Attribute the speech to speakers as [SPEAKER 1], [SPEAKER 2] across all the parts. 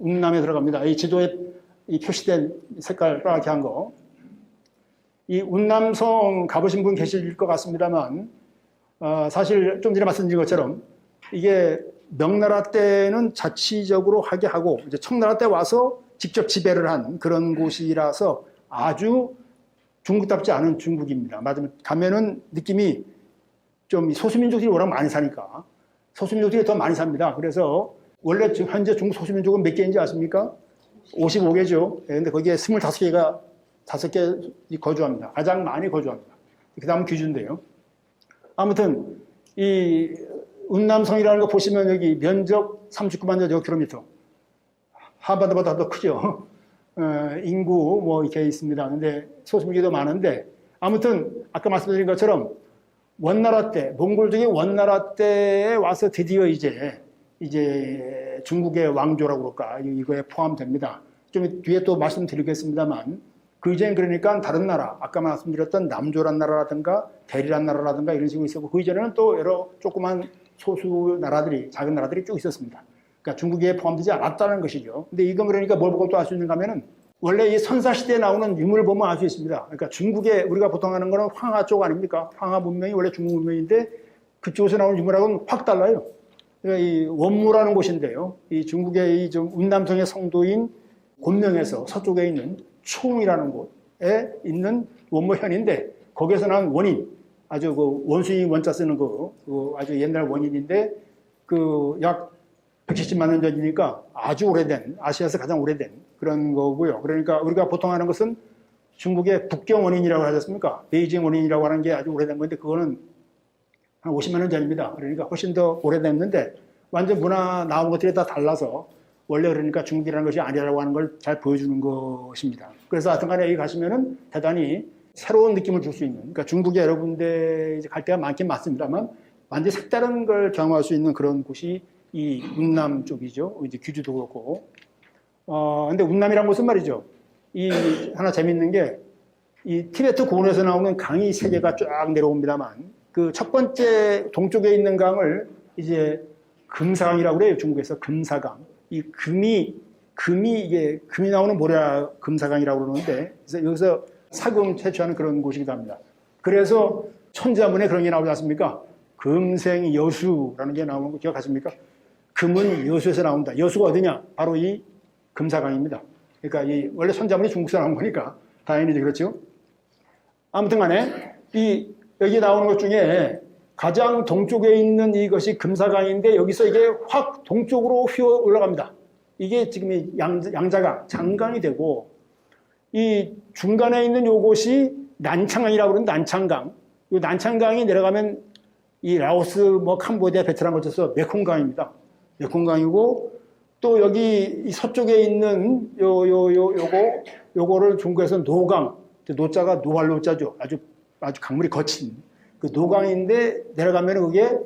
[SPEAKER 1] 운남에 들어갑니다. 이 지도에 이 표시된 색깔 빨갛게 한 거. 이 운남성 가보신 분 계실 것 같습니다만, 사실 좀 전에 말씀드린 것처럼 이게 명나라 때는 자치적으로 하게 하고 이제 청나라 때 와서 직접 지배를 한 그런 곳이라서 아주 중국답지 않은 중국입니다. 맞으면 가면은 느낌이 좀 소수민족들이 워낙 많이 사니까 소수민족들이 더 많이 삽니다. 그래서 원래 현재 중국 소수민족은 몇 개인지 아십니까? 55개죠. 근데 거기에 25개가 5개 거주합니다. 가장 많이 거주합니다. 그 다음은 귀주인데요. 아무튼 이 운남성이라는 거 보시면 여기 면적 39만 제곱킬로미터. 한반도보다 더 크죠. 인구 뭐 이렇게 있습니다. 근데 소수민족도 많은데 아무튼 아까 말씀드린 것처럼 원나라 때, 몽골족이 원나라 때에 와서 드디어 이제 중국의 왕조라고 그럴까 이거에 포함됩니다. 좀 뒤에 또 말씀드리겠습니다만 그 이전엔 그러니까 다른 나라, 아까 말씀드렸던 남조란 나라라든가 대리란 나라라든가 이런 식으로 있었고 그 이전에는 또 여러 조그만 소수 나라들이, 작은 나라들이 쭉 있었습니다. 그러니까 중국에 포함되지 않았다는 것이죠. 근데 이건 그러니까 뭘 보고 또 알 수 있는가 하면은 원래 이 선사시대에 나오는 유물을 보면 알 수 있습니다. 그러니까 중국에 우리가 보통 하는 거는 황하 쪽 아닙니까? 황하 문명이 원래 중국 문명인데 그쪽에서 나오는 유물하고는 확 달라요. 그러니까 이 원무라는 곳인데요. 이 중국의 이 좀 운남성의 성도인 곤명에서 서쪽에 있는 초웅이라는 곳에 있는 원무현인데 거기에서 나온 원인, 아주 그 원숭이 원자 쓰는 그 아주 옛날 원인인데 그 약 170만 년 전이니까 아주 오래된, 아시아에서 가장 오래된 그런 거고요. 그러니까 우리가 보통 하는 것은 중국의 북경 원인이라고 하셨습니까? 베이징 원인이라고 하는 게 아주 오래된 건데 그거는 한 50만 년 전입니다. 그러니까 훨씬 더 오래됐는데 완전 문화 나온 것들이 다 달라서 원래 그러니까 중국이라는 것이 아니라고 하는 걸 잘 보여주는 것입니다. 그래서 하여튼 간에 여기 가시면은 대단히 새로운 느낌을 줄 수 있는, 그러니까 중국에 여러 군데 이제 갈 때가 많긴 많습니다만 완전히 색다른 걸 경험할 수 있는 그런 곳이 이 운남 쪽이죠. 이제 귀주도 그렇고. 근데 운남이란 곳은 말이죠. 이 하나 재밌는 게 이 티베트 고원에서 나오는 강이 세 개가 쫙 내려옵니다만 그 첫 번째 동쪽에 있는 강을 이제 금사강이라고 그래요. 중국에서 금사강. 이 금이 나오는 모래라 금사강이라고 그러는데 그래서 여기서 사금 채취하는 그런 곳이기도 합니다. 그래서 천자문에 그런 게 나오지 않습니까? 금생여수라는 게 나오는 거 기억하십니까? 금은 여수에서 나온다. 여수가 어디냐? 바로 이 금사강입니다. 그러니까 이 원래 천자문이 중국에서 나온 거니까 다행이지 그렇죠? 아무튼 간에 여기 나오는 것 중에 가장 동쪽에 있는 이것이 금사강인데 여기서 이게 확 동쪽으로 휘어 올라갑니다. 이게 지금 이 양자강, 장강이 되고 이 중간에 있는 요것이 난창강이라고 그러는 난창강. 이 난창강이 내려가면 이 라오스, 뭐 캄보디아, 베트남 거쳐서 메콩강입니다. 메콩강이고 또 여기 이 서쪽에 있는 요거를 중국에서 노강, 노자가 노활노자죠. 아주 강물이 거친 그 노강인데 내려가면 그게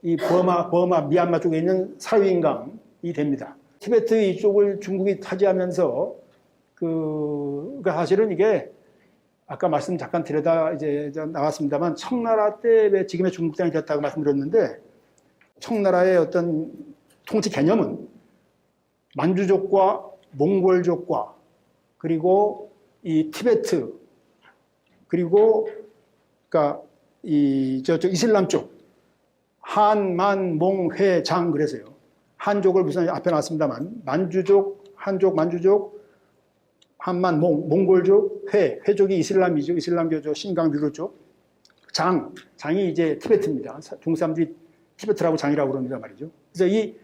[SPEAKER 1] 이 버마, 미얀마 쪽에 있는 사유인강이 됩니다. 티베트 이쪽을 중국이 차지하면서 그러니까 사실은 이게 아까 말씀 잠깐 드려다 이제 나왔습니다만 청나라 때 왜 지금의 중국 땅이 됐다고 말씀드렸는데 청나라의 어떤 통치 개념은 만주족과 몽골족과 그리고 이 티베트 그리고 그러니까 저쪽 이슬람 쪽 한, 만, 몽, 회, 장 그래서요. 한족을 무슨 앞에 놨습니다만 만주족, 한족, 만주족, 한만, 몽골족, 회족이 이슬람이죠. 이슬람교죠. 신강유교 쪽. 장이 이제 티베트입니다. 중국 사람들이 티베트라고 장이라고 그럽니다 말이죠. 그래서 이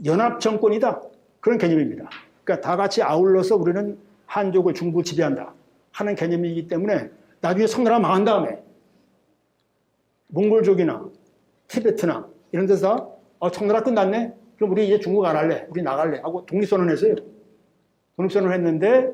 [SPEAKER 1] 연합 정권이다. 그런 개념입니다. 그러니까 다 같이 아울러서 우리는 한족을 중국을 지배한다 하는 개념이기 때문에 나중에 청나라가 망한 다음에 몽골족이나 티베트나 이런 데서 청나라 끝났네? 그럼 우리 이제 중국 안 할래? 우리 나갈래? 하고 독립선언을 했어요. 독립선언을 했는데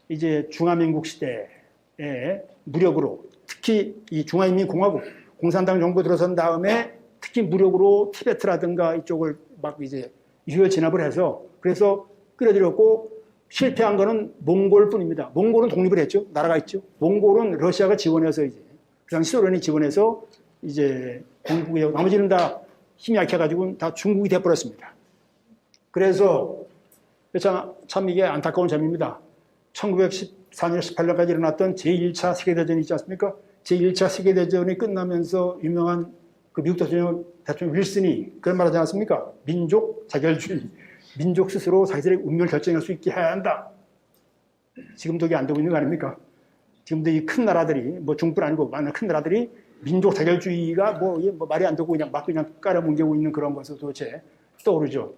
[SPEAKER 1] 이제 중화민국 시대에 무력으로 특히 이 중화인민공화국 공산당 정부 들어선 다음에 특히 무력으로 티베트라든가 이쪽을 막 이제 유혈 진압을 해서 그래서 끌어들였고 실패한 거는 몽골뿐입니다. 몽골은 독립을 했죠. 나라가 있죠. 몽골은 러시아가 지원해서 이제 그 당시 소련이 지원해서 이제 공국이고 나머지는 다 힘이 약해가지고 다 중국이 돼버렸습니다. 그래서 참 이게 안타까운 점입니다. 1914년, 18년까지 일어났던 제1차 세계대전이 있지 않습니까? 제1차 세계대전이 끝나면서 유명한 그 미국 대통령 윌슨이 그런 말 하지 않았습니까? 민족 자결주의. 민족 스스로 자기들의 운명을 결정할 수 있게 해야 한다. 지금도 이게 안 되고 있는 거 아닙니까? 지금도 이 큰 나라들이, 뭐 중국뿐 아니고 많은 큰 나라들이 민족 자결주의가 뭐 말이 안 되고 그냥 막 그냥 깔아뭉개고 있는 그런 것을 도대체 떠오르죠.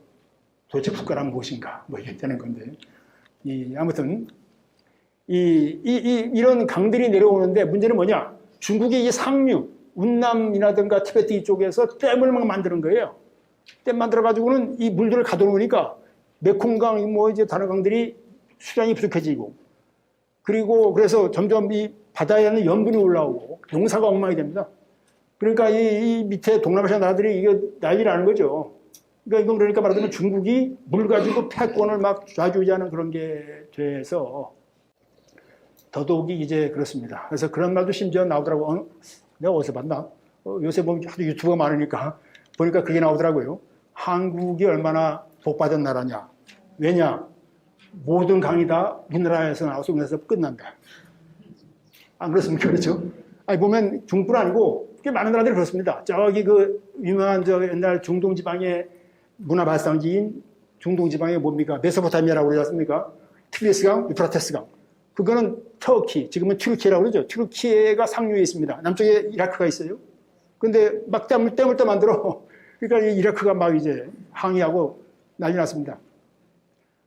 [SPEAKER 1] 도대체 국가란 무엇인가? 뭐 이게 되는 건데. 아무튼, 이런 강들이 내려오는데 문제는 뭐냐? 중국의 이 상류, 운남이라든가 티베트 이쪽에서 댐을 막 만드는 거예요. 댐 만들어가지고는 이 물들을 가둬놓으니까 메콩강, 뭐 이제 다른 강들이 수량이 부족해지고 그리고 그래서 점점 이 바다에는 염분이 올라오고 용사가 엉망이 됩니다. 그러니까 이 밑에 동남아시아 나라들이 이게 난리 나는 거죠. 그러니까 이건 그러니까 말하자면 중국이 물 가지고 패권을 막 좌지우지하는 그런 게 돼서 더더욱이 이제 그렇습니다. 그래서 그런 말도 심지어 나오더라고요. 내가 어디서 봤나? 요새 보면 하도 유튜브가 많으니까 보니까 그게 나오더라고요. 한국이 얼마나 복받은 나라냐. 왜냐? 모든 강이 다 우리나라에서 나와서 우리나라에서 끝난다. 안 그렇습니까? 그렇죠? 아니, 보면 중국뿐 아니고 꽤 많은 나라들이 그렇습니다. 저기 그 유명한 저 옛날 중동 지방의 문화 발상지인 중동 지방의 뭡니까? 메소포타미아라고 그러지 않습니까? 티그리스강, 유프라테스강. 그거는 터키, 지금은 튀르키예라고 그러죠. 튀르키예가 상류에 있습니다. 남쪽에 이라크가 있어요. 근데 막 댐을 또 만들어. 그러니까 이라크가 막 이제 항의하고 난리 났습니다.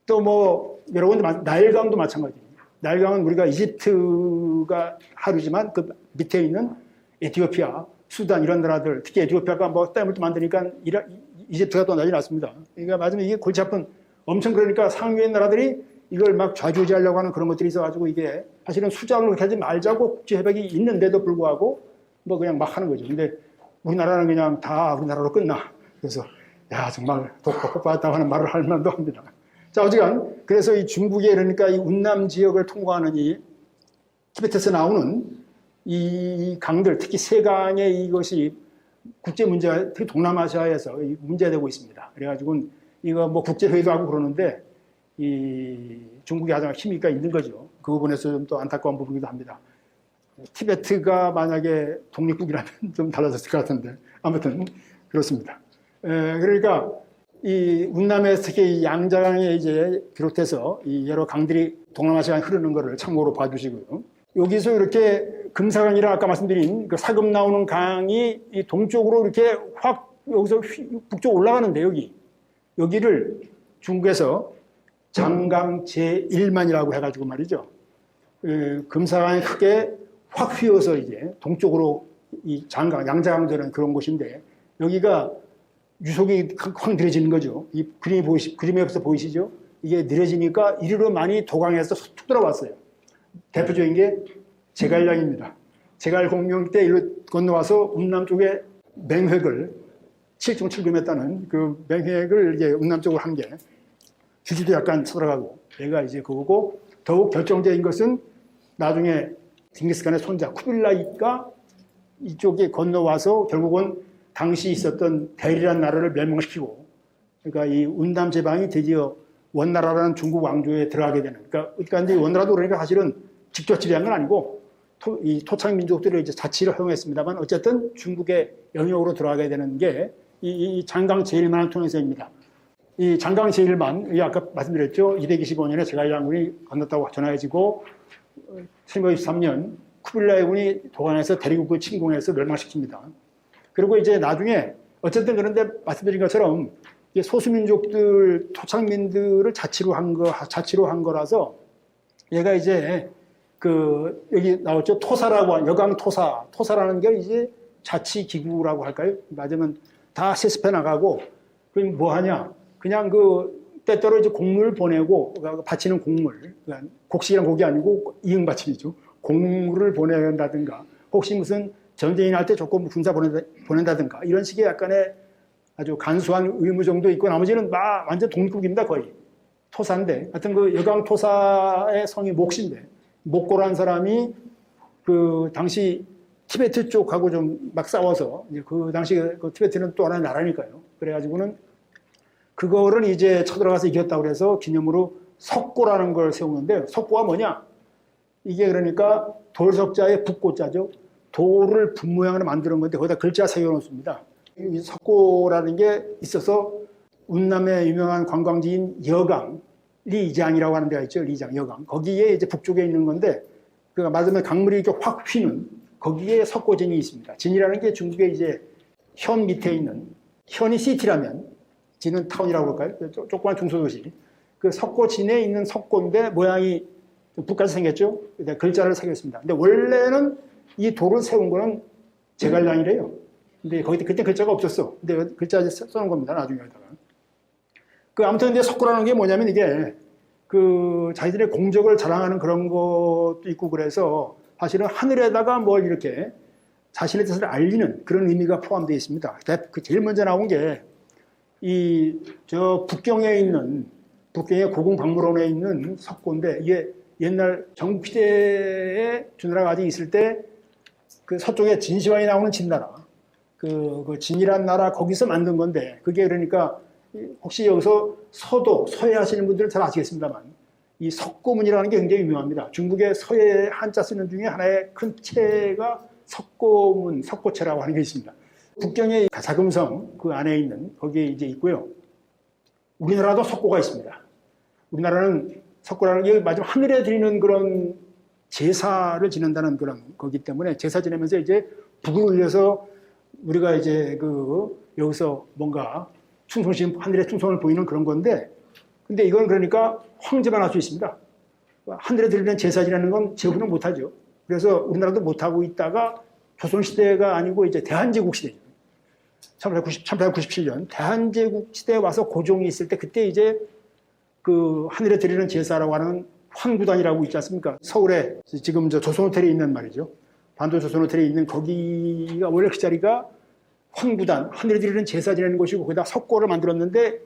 [SPEAKER 1] 또 뭐 여러 군데 나일강도 마찬가지입니다. 나일강은 우리가 이집트가 하루지만 그 밑에 있는 에티오피아, 수단 이런 나라들, 특히 에티오피아가 뭐 댐을 또 만드니까 이집트가 또 난리 났습니다. 그러니까 맞으면 이게 골치 아픈 엄청 그러니까 상위의 나라들이 이걸 막 좌지우지하려고 하는 그런 것들이 있어가지고 이게 사실은 수장을 그렇게 하지 말자고 국제협약이 있는데도 불구하고 뭐 그냥 막 하는 거죠. 근데 우리나라는 그냥 다 우리나라로 끝나. 그래서 야 정말 독보받았다고 하는 말을 할 만도 합니다. 자 어지간 그래서 이 중국에 그러니까 이 운남 지역을 통과하는 이 티베트에서 나오는 이 강들 특히 세강의 이것이 국제 문제가 특히 동남아시아에서 문제되고 있습니다. 그래가지고 이거 뭐 국제회의도 하고 그러는데 이 중국이 가장 힘이 있는 거죠. 그 부분에서 좀 또 안타까운 부분이기도 합니다. 티베트가 만약에 독립국이라면 좀 달라졌을 것 같은데 아무튼 그렇습니다. 그러니까 이 운남에 특히 양자강에 이제 비롯해서 이 여러 강들이 동남아시아에 흐르는 것을 참고로 봐주시고요. 여기서 이렇게 금사강이라 아까 말씀드린 그 사금 나오는 강이 이 동쪽으로 이렇게 확 여기서 북쪽 올라가는데 여기를 중국에서 장강 제1만이라고 해가지고 말이죠. 금사강이 크게 확 휘어서 이제 동쪽으로 이 장강, 양자강 되는 그런 곳인데 여기가 유속이 확 느려지는 거죠. 이 그림에서 보이시죠? 이게 느려지니까 이리로 많이 도강에서 툭 들어왔어요. 대표적인 게 제갈량입니다. 제갈 공명 때 이리로 건너와서 운남 쪽에 맹획을 7.7km 그 맹획을 이제 운남 쪽으로 한 게 주지도 약간 쳐들어가고 얘가 이제 그거고 더욱 결정적인 것은 나중에 징기스칸의 손자 쿠빌라이가 이쪽에 건너와서 결국은 당시 있었던 대리라는 나라를 멸망시키고 그러니까 이 운남 제방이 드디어 원나라라는 중국 왕조에 들어가게 되는 그러니까 이제 원나라도 그러니까 사실은 직접 지배한 건 아니고 이 토착 민족들을 이제 자치를 허용했습니다만 어쨌든 중국의 영역으로 들어가게 되는 게 이 장강 제1만을 통해서입니다. 이 장강 제1만, 아까 말씀드렸죠. 225년에 제갈 장군이 건넜다고 전해지고 1923년 쿠빌라이 군이 도관에서 대리국을 침공해서 멸망시킵니다. 그리고 이제 나중에 어쨌든 그런데 말씀드린 것처럼 소수민족들, 토착민들을 자치로 한 거라서 얘가 이제 여기 나왔죠. 토사라고 여강 토사라는 게 이제 자치기구라고 할까요? 맞으면 다 세습해 나가고 그럼 뭐 하냐? 그냥 때때로 이제 곡물 보내고 바치는 곡물, 그러니까 곡식이란 곡이 아니고 이응 바치기죠. 곡물을 보낸다든가 혹시 무슨 전쟁이 날 때 조금 군사 보낸다든가 이런 식의 약간의 아주 간소한 의무 정도 있고 나머지는 막 완전 독립국입니다. 거의 토사인데 하여튼 그 여강 토사의 성이 목신데 목고라는 사람이 그 당시 티베트 쪽하고 좀 막 싸워서 이제 그 당시 그 티베트는 또 하나의 나라니까요. 그래가지고는 그거를 이제 쳐들어가서 이겼다고 그래서 기념으로 석고라는 걸 세우는데, 석고가 뭐냐? 이게 그러니까 돌석자의 북고자죠. 돌을 분 모양으로 만드는 건데 거기다 글자 새겨놓습니다. 이 석고라는 게 있어서 운남의 유명한 관광지인 여강, 리장이라고 하는 데가 있죠. 리장, 여강. 거기에 이제 북쪽에 있는 건데, 그러니까 말하자면 강물이 이렇게 확 휘는 거기에 석고진이 있습니다. 진이라는 게 중국의 이제 현 밑에 있는, 현이 시티라면 진은 타운이라고 할까요? 조그만 중소도시. 그 석고진에 있는 석고인데 모양이 북까지 생겼죠. 글자를 새겼습니다. 근데 원래는 이 돌을 세운 거는 제갈량이래요. 근데 거기 그때 글자가 없었어. 근데 글자 써놓은 겁니다. 나중에다가. 그 아무튼 근데 석고라는 게 뭐냐면 이게 그 자기들의 공적을 자랑하는 그런 것도 있고 그래서 사실은 하늘에다가 뭘 이렇게 자신의 뜻을 알리는 그런 의미가 포함되어 있습니다. 그 제일 먼저 나온 게 이 저 북경에 있는 북경의 고궁박물원에 있는 석고인데 이게 옛날 전국시대에 주나라가 아직 있을 때 그 서쪽에 진시황이 나오는 진나라 그 진이란 나라 거기서 만든 건데 그게 그러니까 혹시 여기서 서도 서해 하시는 분들은 잘 아시겠습니다만 이 석고문이라는 게 굉장히 유명합니다. 중국의 서해 한자 쓰는 중에 하나의 큰 체가 석고문, 석고체라고 하는 게 있습니다. 북경의 자금성 그 안에 있는 거기에 이제 있고요. 우리나라도 석고가 있습니다. 우리나라는 석고라는 게 마지막 하늘에 드리는 그런 제사를 지낸다는 그런 거기 때문에 제사 지내면서 이제 북을 울려서 우리가 이제 여기서 뭔가 충성심, 하늘의 충성을 보이는 그런 건데 근데 이건 그러니까 황제만 할 수 있습니다. 하늘에 드리는 제사 지내는 건 제후는 못하죠. 그래서 우리나라도 못하고 있다가 조선시대가 아니고 이제 대한제국 시대죠. 1897년 대한제국 시대에 와서 고종이 있을 때 그때 이제 그 하늘에 드리는 제사라고 하는 황구단이라고 있지 않습니까? 서울에 지금 저 조선호텔에 있는 말이죠. 반도 조선호텔에 있는 거기가 원래 그 자리가 황구단, 하늘에 드리는 제사 지내는 곳이고 거기다 석고를 만들었는데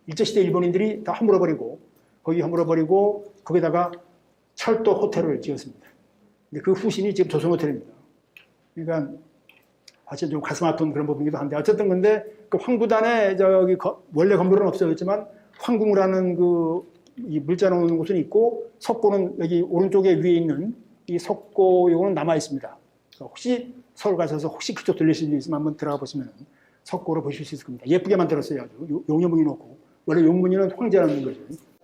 [SPEAKER 1] 일제시대 일본인들이 다 허물어버리고 거기다가 철도 호텔을 지었습니다. 근데 그 후신이 지금 조선호텔입니다. 그러니까 사실 좀 가슴 아픈 그런 부분이기도 한데 어쨌든 근데 그 황구단에 저기 원래 건물은 없어졌지만 황궁이라는 이 물자 놓는 곳은 있고 석고는 여기 오른쪽에 위에 있는 이 석고 요거는 남아 있습니다. 혹시 서울 가셔서 혹시 그쪽 들리실 일 있으면 한번 들어가 보시면 석고를 보실 수 있을 겁니다. 예쁘게 만들었어요. 아주 용녀무늬 놓고 원래 용무늬는 황제라는 거죠.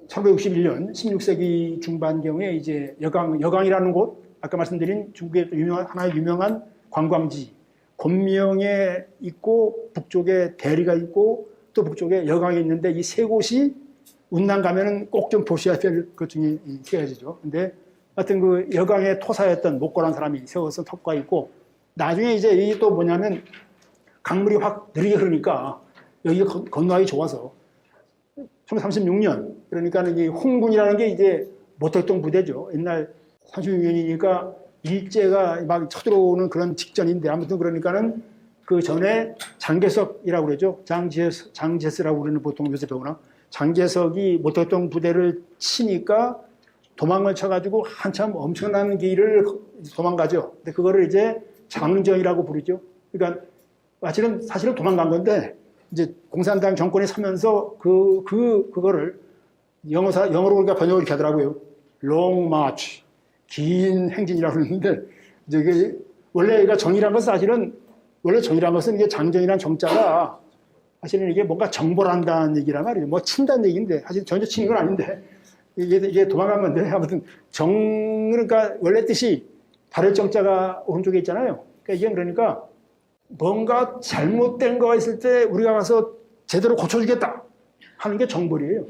[SPEAKER 1] 1561년 16세기 중반경에 이제 여강이라는 곳 아까 말씀드린 중국의 하나의 유명한 관광지 곤명에 있고 북쪽에 대리가 있고 또 북쪽에 여강이 있는데 이 세 곳이 운남 가면은 꼭 좀 보셔야 될 것 중에 세 가지죠. 근데 하여튼 그 여강의 토사였던 목고란 사람이 세워서 턱과 있고 나중에 이제 이게 또 뭐냐면 강물이 확 느리게 흐르니까 여기가 건너가기 좋아서 1936년 그러니까는 이 홍군이라는 게 이제 모택동 부대죠. 옛날 36년이니까 일제가 막 쳐들어오는 그런 직전인데 아무튼 그러니까는 그 전에 장개석이라고 그러죠. 장제스라고 우리는 보통 요새 배우나 장제석이 모택동 부대를 치니까 도망을 쳐가지고 한참 엄청난 길을 도망가죠. 근데 그거를 이제 장정이라고 부르죠. 그러니까 사실은 도망간 건데 이제 공산당 정권이 서면서 그거를 영어로 우리가 번역을 이렇게 하더라고요. Long March. 긴 행진이라고 그러는데 이제 원래 정이란 것은 사실은 원래 정이란 것은 이게 장정이란 정자가 사실은 이게 뭔가 정보를 한다는 얘기란 말이에요. 뭐 친다는 얘기인데 사실 전혀 치는 건 아닌데 이게 도망간 건데 아무튼 그러니까 원래 뜻이 발을 정자가 오른쪽에 있잖아요. 그러니까 이게 그러니까 뭔가 잘못된 거가 있을 때 우리가 가서 제대로 고쳐주겠다 하는 게 정벌이에요.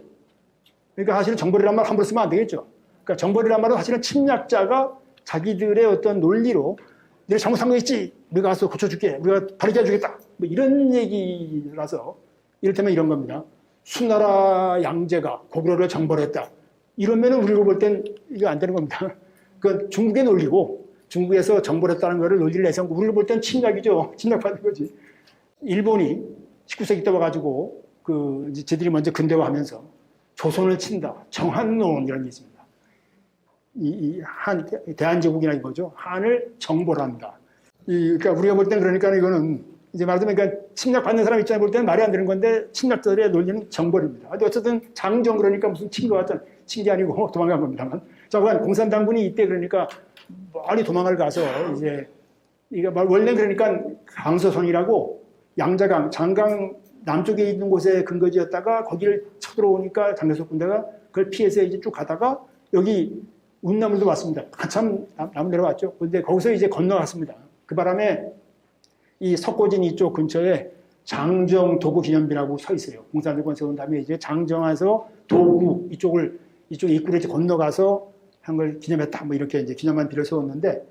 [SPEAKER 1] 그러니까 사실은 정벌이란 말 함부로 쓰면 안 되겠죠. 그러니까 정벌이란 말은 사실은 침략자가 자기들의 어떤 논리로 내가 잘못한 거 있지? 우리가 가서 고쳐줄게. 우리가 바르게 해주겠다. 뭐 이런 얘기라서 이를테면 이런 겁니다. 수나라 양제가 고구려를 정벌했다. 이러면은 우리가 볼 땐 이거 안 되는 겁니다. 그 중국의 논리고 중국에서 정벌했다는 거를 논리를 내세운 거 우리가 볼 땐 침략이죠. 침략받는 거지. 일본이 19세기 때 와가지고 이제 쟤들이 먼저 근대화하면서 조선을 친다. 정한론이라는 게 있습니다. 대한제국이나 이거죠. 한을 정벌한다. 그러니까 우리가 볼 땐 그러니까 이거는 이제 말하자면 그러니까 침략받는 사람 입장에 볼 때는 말이 안 되는 건데 침략자들의 논리는 정벌입니다. 어쨌든 장정 그러니까 무슨 친 것 같은 친 게 아니고 도망간 겁니다만. 자, 공산당군이 이때 그러니까 멀리 도망을 가서 이제 이게 원래 그러니까 강서성이라고 양자강, 장강 남쪽에 있는 곳에 근거지였다가 거기를 쳐들어오니까 장개석 군대가 그걸 피해서 이제 쭉 가다가 여기 운남을도 왔습니다. 한참 남 내려왔죠. 근데 거기서 이제 건너갔습니다. 그 바람에 이 석고진 이쪽 근처에 장정 도구 기념비라고 서 있어요. 공산정권 세운 다음에 이제 장정에서 도구 이쪽 입구를 이제 건너가서 한 걸 기념했다. 뭐 이렇게 이제 기념한 비를 세웠는데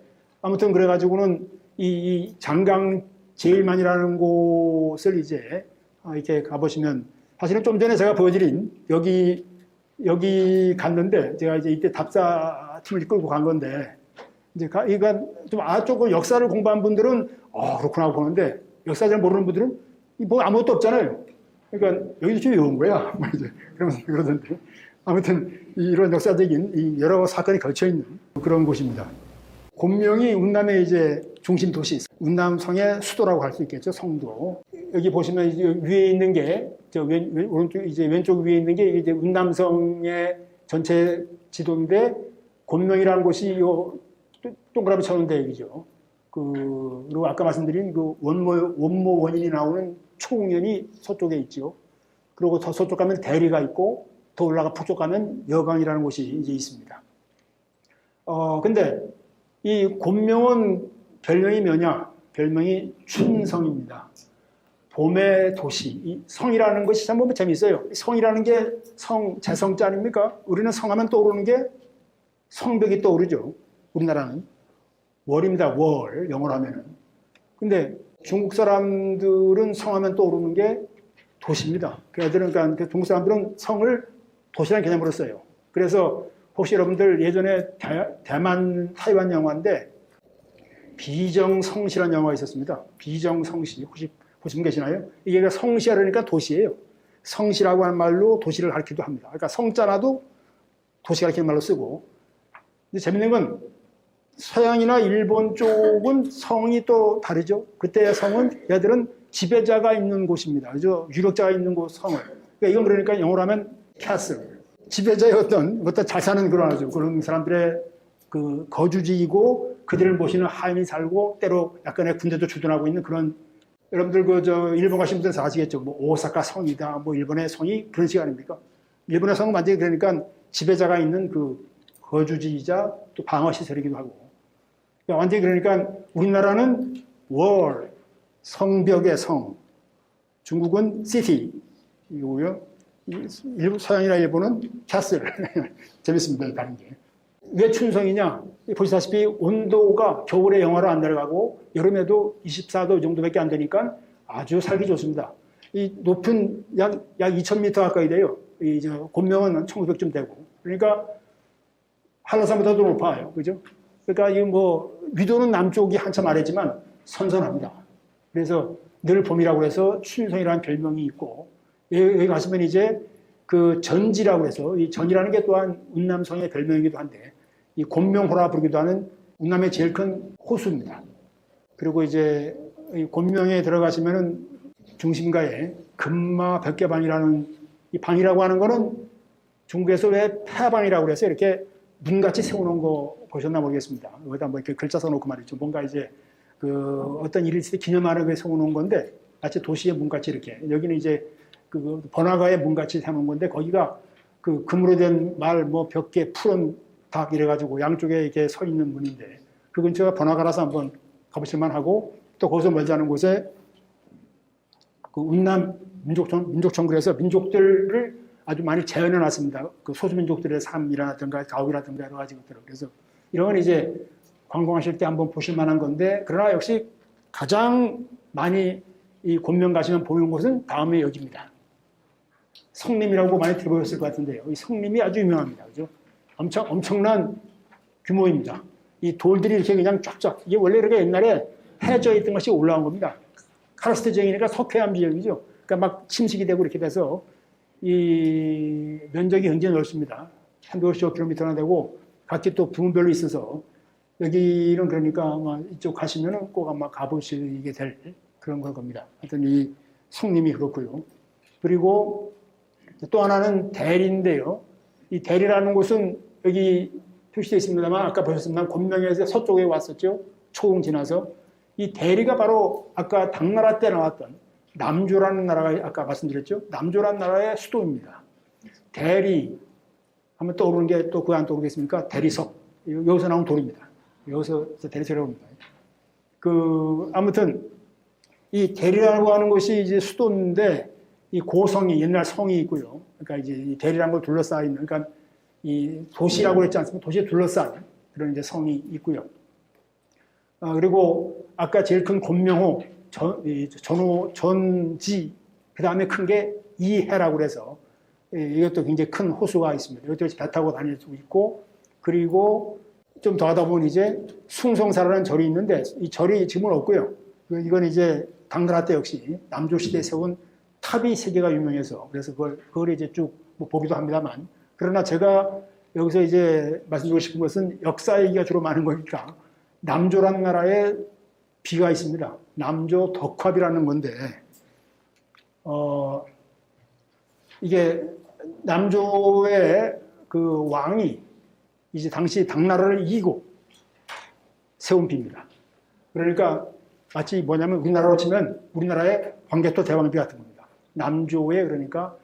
[SPEAKER 1] 아무튼 그래가지고는 이 장강 제일만이라는 곳을 이제 이렇게 가보시면 사실은 좀 전에 제가 보여드린 여기 갔는데 제가 이제 이때 답사팀을 끌고 간 건데 이제 이거 좀 쪽을 역사를 공부한 분들은 그렇구나 보는데 역사 잘 모르는 분들은 뭐 아무것도 없잖아요. 그러니까 여기도 지금 왜 온 거야? 뭐 이제 그러면서 그러던데 아무튼 이런 역사적인 여러 사건이 걸쳐 있는 그런 곳입니다. 곤명이 운남의 이제 중심 도시, 운남성의 수도라고 할 수 있겠죠, 성도. 여기 보시면 이제 위에 있는 게, 오른쪽, 이제 왼쪽 위에 있는 게 이제 운남성의 전체 지도인데, 곤명이라는 곳이 요 동그라미 쳐놓은 대역이죠. 그리고 아까 말씀드린 그 원모 원인이 나오는 초궁연이 서쪽에 있죠. 그리고 더 서쪽 가면 대리가 있고, 더 올라가 북쪽 가면 여강이라는 곳이 이제 있습니다. 근데 이 곤명은 별명이 뭐냐? 별명이 춘성입니다. 봄의 도시. 이 성이라는 것이 참 보면 재미있어요. 성이라는 게 제성자 아닙니까? 우리는 성하면 떠오르는 게 성벽이 떠오르죠. 우리나라는. 월입니다. 월, 영어로 하면은. 근데 중국 사람들은 성하면 떠오르는 게 도시입니다. 그러니까 중국 사람들은 성을 도시라는 개념으로 써요. 그래서 혹시 여러분들 예전에 대만 타이완 영화인데 비정성시라는 영화가 있었습니다. 비정성시 혹시 보신 분 계시나요? 이게 성시라 그러니까 도시예요. 성시라고 하는 말로 도시를 가리키기도 합니다. 그러니까 성자라도 도시 가리키는 말로 쓰고. 근데 재밌는 건 서양이나 일본 쪽은 성이 또 다르죠. 그때의 성은 얘들은 지배자가 있는 곳입니다. 그죠? 유력자가 있는 곳 성을. 그러니까 이건 그러니까 영어로 하면 캐슬. 지배자의 어떤 잘 사는 그런 사람들의 그 거주지이고 그들을 모시는 하인이 살고 때로 약간의 군대도 주둔하고 있는 그런 여러분들 일본 가신 분들 다 아시겠죠. 뭐 오사카 성이다. 뭐 일본의 성이 그런 식 아닙니까? 일본의 성은 완전히 그러니까 지배자가 있는 그 거주지이자 또 방어 시설이기도 하고. 그러니까 완전히 그러니까 우리나라는 월, 성벽의 성. 중국은 시티이고요. 서양이나 일본은 캐슬. 재밌습니다. 다른 게. 왜 춘성이냐? 보시다시피 온도가 겨울에 영하로 안 내려가고 여름에도 24도 정도밖에 안 되니까 아주 살기 좋습니다. 이 높은 약 2000m 가까이 돼요. 곤명은 1900쯤 되고. 그러니까 한라산보다도 높아요. 그죠? 그러니까 위도는 남쪽이 한참 아래지만 선선합니다. 그래서 늘 봄이라고 해서 춘성이라는 별명이 있고 여기 가시면 이제 그 전지라고 해서 이 전이라는 게 또한 운남성의 별명이기도 한데 이 곤명호라 부르기도 하는 운남의 제일 큰 호수입니다. 그리고 이제 이 곤명에 들어가시면은 중심가에 금마 벽계방이라는 이 방이라고 하는 거는 중국에서 왜 폐방이라고 해서 이렇게 문같이 세워놓은 거 보셨나 모르겠습니다. 여기다 뭐 이렇게 글자 써놓고 말이죠. 뭔가 이제 그 어떤 일이 있을 때 기념하는 게 세워놓은 건데 마치 도시의 문같이 이렇게 여기는 이제 그 번화가의 문같이 해놓은 건데 거기가 그 금으로 된 말, 뭐 벽계, 푸른 닭 이래가지고 양쪽에 이렇게 서 있는 문인데 그 근처가 번화가라서 한번 가보실만 하고 또 거기서 멀지 않은 곳에 그 운남 민족청구에서 민족들을 아주 많이 재현해 놨습니다. 그 소수민족들의 삶이라든가 가옥이라든가 여러 가지 것들을. 그래서 이런 건 이제 관광하실 때 한번 보실 만한 건데 그러나 역시 가장 많이 이 곤명 가시면 보이는 곳은 다음에 여기입니다. 성림이라고 많이 들어보셨을 것 같은데요. 이 성림이 아주 유명합니다. 그죠? 엄청난 규모입니다. 이 돌들이 이렇게 그냥 쫙쫙, 이게 원래 이렇게 옛날에 해져 있던 것이 올라온 겁니다. 카르스트 지형이니까 석회암 지형이죠. 그러니까 막 침식이 되고 이렇게 돼서 이 면적이 굉장히 넓습니다. 350km나 되고 각기 또 부분별로 있어서 여기는 그러니까 아마 이쪽 가시면은 꼭 아마 가보시게 될 그런 걸 겁니다. 하여튼 이 성님이 그렇고요. 그리고 또 하나는 대리인데요. 이 대리라는 곳은 여기 표시되어 있습니다만 아까 보셨습니다만 권명에서 서쪽에 왔었죠. 초흥 지나서. 이 대리가 바로 아까 당나라 때 나왔던 남조라는 나라가 아까 말씀드렸죠. 남조라는 나라의 수도입니다. 대리 하면 떠오르는 게 또 그 안 떠오르겠습니까? 대리석. 여기서 나온 돌입니다. 여기서 대리석이라고 합니다. 아무튼 이 대리라고 하는 것이 이제 수도인데 이 고성이 옛날 성이 있고요. 그러니까 이제 이 대리라는 걸 둘러싸여 있는 그러니까 이 도시라고 했지 않습니까? 도시에 둘러싸인 그런 이제 성이 있고요. 그리고 아까 제일 큰 권명호 전지 그 다음에 큰 게 이해라고 그래서 이것도 굉장히 큰 호수가 있습니다. 이것도 배 타고 다닐 수 있고 그리고 좀 더 하다 보면 이제 숭성사라는 절이 있는데 이 절이 지금은 없고요. 이건 이제 당나라 때 역시 남조 시대에 세운 탑이 세 개가 유명해서 그래서 그걸 이제 쭉 뭐 보기도 합니다만 그러나 제가 여기서 이제 말씀드리고 싶은 것은 역사 얘기가 주로 많은 거니까 남조라는 나라에 비가 있습니다. 남조 덕화비라는 건데 이게 남조의 그 왕이 이제 당시 당나라를 이기고 세운 비입니다. 그러니까 마치 뭐냐면 우리나라로 치면 우리나라의 광개토 대왕비 같은 겁니다. 남조의 그러니까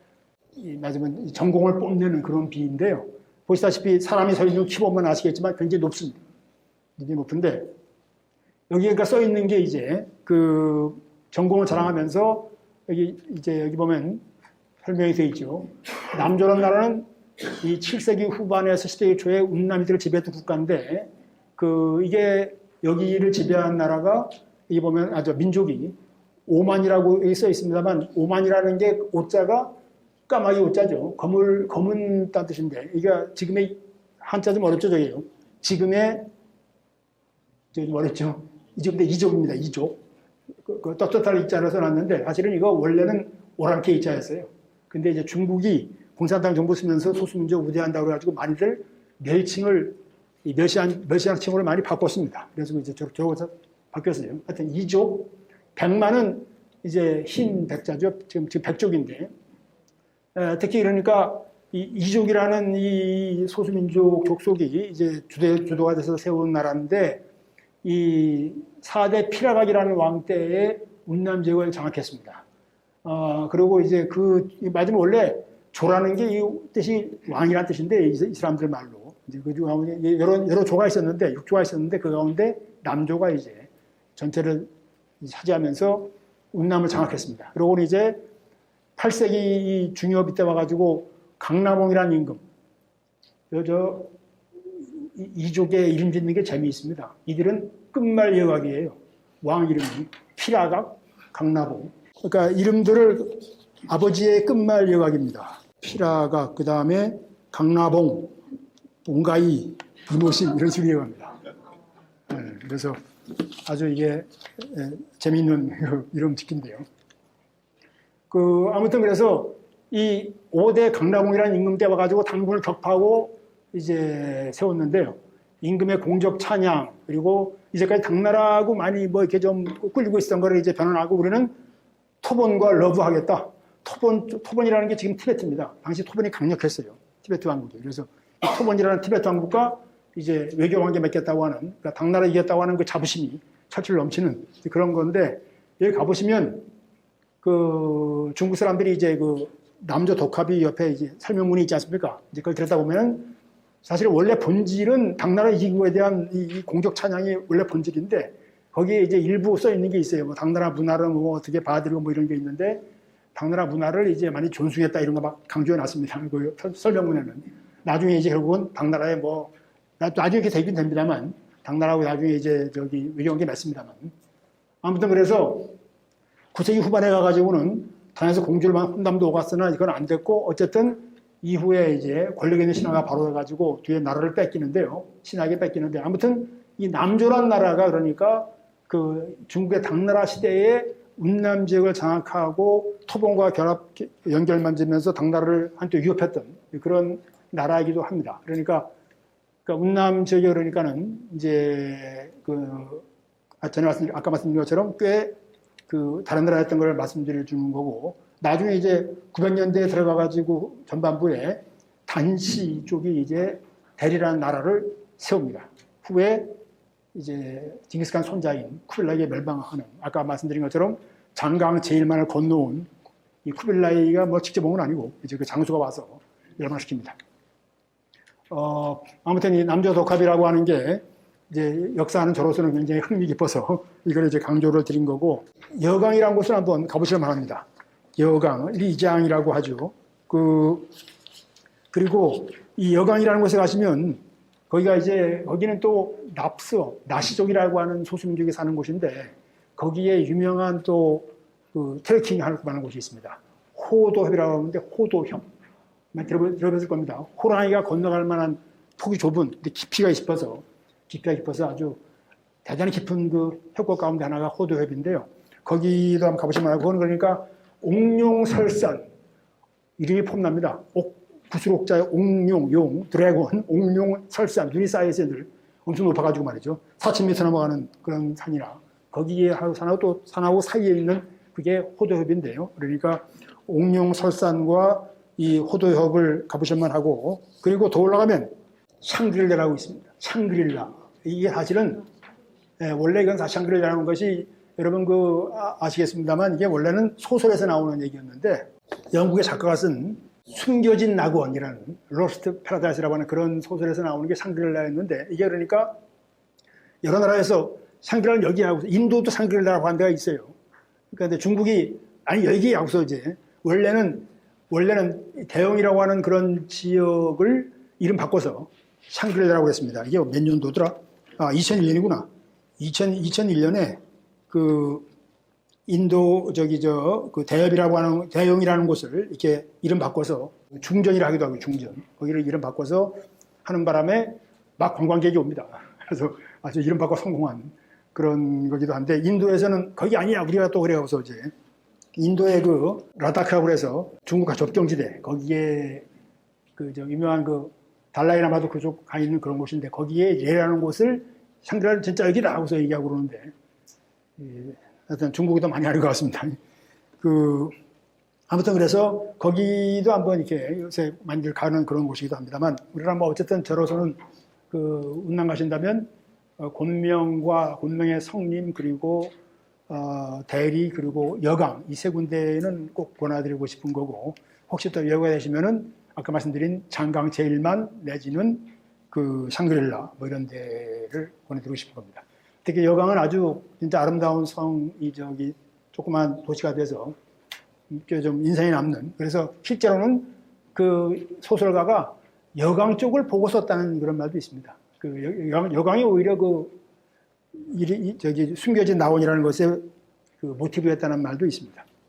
[SPEAKER 1] 맞으면 전공을 뽐내는 그런 비인데요. 보시다시피 사람이 서 있는 키 보면 아시겠지만 굉장히 높습니다. 굉장히 높은데 여기가 써 있는 게 이제 그 전공을 자랑하면서 여기 보면 설명이 되어 있죠. 남조라는 나라는 이 7세기 후반에서 10세기 초에 운남이들을 지배했던 국가인데 이게 여기를 지배한 나라가 여기 보면 민족이 오만이라고 여기 써 있습니다만 오만이라는 게 오자가 까마귀 오자죠. 검은 딴 뜻인데 이게 지금의 한자 좀 어렵죠, 저기요. 지금의 좀 어렵죠. 이쪽인데 이족입니다. 이족. 떳떳할 이자로 써놨는데 사실은 이거 원래는 오랑캐 이자였어요. 근데 이제 중국이 공산당 정부 쓰면서 소수민족 우대한다고 해가지고 많이들 멸시한칭으로 많이 바꿨습니다. 그래서 이제 저거 바뀌었어요. 하여튼 이족, 백만은 이제 흰 백자죠. 지금 백족인데. 특히 그러니까 이족이라는 이 소수민족 족속이 이제 주도가 돼서 세운 나라인데 이 4대 피라각이라는 왕 때에 운남 지역을 장악했습니다. 그리고 이제 맞으면 원래 조라는 게 이 뜻이 왕이라는 뜻인데 이 사람들 말로 이제 그 가운데 여러 조가 있었는데 6조가 있었는데 그 가운데 남조가 이제 전체를 차지하면서 운남을 장악했습니다. 그러고는 이제 8세기 중요비 때 와가지고 강남홍이라는 임금 이족의 이름 짓는 게 재미있습니다. 이들은 끝말 여각이에요. 왕 이름이 피라각, 강남홍. 그러니까 이름들을 아버지의 끝말 여각입니다. 피라각, 그 다음에 강나봉, 봉가이, 이모심 이런 식으로 여각합니다. 그래서 아주 이게 재미있는 이름 짓기인데요. 아무튼 그래서 이 5대 강나봉이라는 임금 때 와가지고 당군을 격파하고 이제 세웠는데요. 임금의 공적 찬양, 그리고 이제까지 당나라하고 많이 뭐 이렇게 좀 끌리고 있었던 거를 이제 변환하고 우리는 토본과 러브하겠다. 토본이라는 게 지금 티베트입니다. 당시 토본이 강력했어요. 티베트 왕국이. 그래서 토본이라는 티베트 왕국과 이제 외교 관계 맺겠다고 하는, 그러니까 당나라 이겼다고 하는 그 자부심이 철철 넘치는 그런 건데, 여기 가보시면 중국 사람들이 이제 남조 독합이 옆에 이제 설명문이 있지 않습니까? 이제 그걸 들여다보면 사실 원래 본질은 당나라 이기고에 대한 이 공적 찬양이 원래 본질인데 거기에 이제 일부 써 있는 게 있어요. 뭐 당나라 문화를 뭐 어떻게 봐드리고 뭐 이런 게 있는데 당나라 문화를 이제 많이 존중했다 이런 거 막 강조해 놨습니다. 그 설명문에는. 나중에 이제 결국은 당나라에 나중에 이렇게 되긴 됩니다만 당나라하고 나중에 이제 외교관계 맺습니다만. 아무튼 그래서 9세기 후반에 가가지고는 당에서 공주를 혼담도 오갔으나 이건 안 됐고 어쨌든 이후에 이제 권력에 있는 신하가 바로 해가지고 뒤에 나라를 뺏기는데요. 신하에게 뺏기는데 아무튼 이 남조란 나라가 그러니까 중국의 당나라 시대에 운남 지역을 장악하고 토본과 연결 만지면서 당나라를 한때 위협했던 그런 나라이기도 합니다. 그러니까 운남 지역이 그러니까는 이제 전에 아까 말씀드린 것처럼 꽤 그 다른 나라 했던 걸 말씀드려 주는 거고, 나중에 이제 900년대에 들어가가지고 전반부에 단시 쪽이 이제 대리라는 나라를 세웁니다. 후에 이제 징기스칸 손자인 쿠빌라이가 멸망하는, 아까 말씀드린 것처럼 장강 제1만을 건너온 이 쿠빌라이가 뭐 직접 온 건 아니고 이제 그 장수가 와서 멸망시킵니다. 아무튼 이 남조독합이라고 하는 게 이제 역사하는 저로서는 굉장히 흥미 깊어서 이걸 이제 강조를 드린 거고, 여강이라는 곳을 한번 가보시면 합니다. 여강, 리장이라고 하죠. 그리고 이 여강이라는 곳에 가시면 거기가 이제, 거기는 또 나시족이라고 하는 소수민족이 사는 곳인데, 거기에 유명한 또 그 트레킹 하는 곳이 있습니다. 호도협이라고 하는데, 호도협. 들어봤을 겁니다. 호랑이가 건너갈 만한 폭이 좁은, 근데 깊이가 깊어서 아주 대단히 깊은 그 협곡 가운데 하나가 호도협인데요. 거기도 한번 가보시면 알고, 그건 그러니까 옥룡설산, 이름이 폼납니다. 구슬옥자의 옥룡, 용, 드래곤, 옥룡설산, 눈이 쌓여있어요. 늘 엄청 높아가지고 말이죠. 4,000m 넘어가는 그런 산이라, 거기에 산하고 또 산하고 사이에 있는 그게 호도협인데요. 그러니까 옥룡설산과 이 호도협을 가보실만 하고, 그리고 더 올라가면 샹그릴라라고 있습니다. 샹그릴라. 이게 사실은, 원래 이건 샹그릴라라는 것이 여러분 아시겠습니다만, 이게 원래는 소설에서 나오는 얘기였는데, 영국의 작가가 쓴 숨겨진 낙원이라는 로스트 패러다이스라고 하는 그런 소설에서 나오는 게 샹그릴라였는데, 이게 그러니까 여러 나라에서 샹그릴라는 여기 하고, 인도도 샹그릴라라고 하는 데가 있어요. 그러니까 중국이, 아니 여기 하고서 이제 원래는 대영이라고 하는 그런 지역을 이름 바꿔서 샹그릴라라고 했습니다. 이게 몇 년도더라? 2001년이구나. 2001년에 그 인도 그 대엽이라고 하는, 대영이라는 곳을 이렇게 이름 바꿔서 중전이라 하기도 하고, 중전. 거기를 이름 바꿔서 하는 바람에 막 관광객이 옵니다. 그래서 아주 이름 바꿔 성공한 그런 거기도 한데, 인도에서는 거기 아니야 우리가 또 그래서 이제 인도의 그 라다크라고 해서 중국과 접경지대, 거기에 유명한 달라이라마도 그쪽 가 있는 그런 곳인데, 거기에 예라는 곳을 샹그릴라는 진짜 여기다 하고서 얘기하고 그러는데, 하여튼 중국이 더 많이 알을 것 같습니다. 아무튼 그래서 거기도 한번 이렇게 요새 많이들 가는 그런 곳이기도 합니다만, 우리가 뭐 어쨌든 저로서는 운남 가신다면 곤명의 성림, 그리고 대리, 그리고 여강, 이 세 군데는 꼭 권해드리고 싶은 거고, 혹시 또 여유가 되시면은 아까 말씀드린 장강 제1만 내지는 샹그릴라 뭐 이런 데를 권해드리고 싶은 겁니다. 특히 여강은 아주 진짜 아름다운 성이 조그만 도시가 돼서 좀 인상이 남는, 그래서 실제로는 그 소설가가 여강 쪽을 보고 썼다는 그런 말도 있습니다. 여강이 오히려 숨겨진 낙원이라는 것의 모티브였다는 말도 있습니다.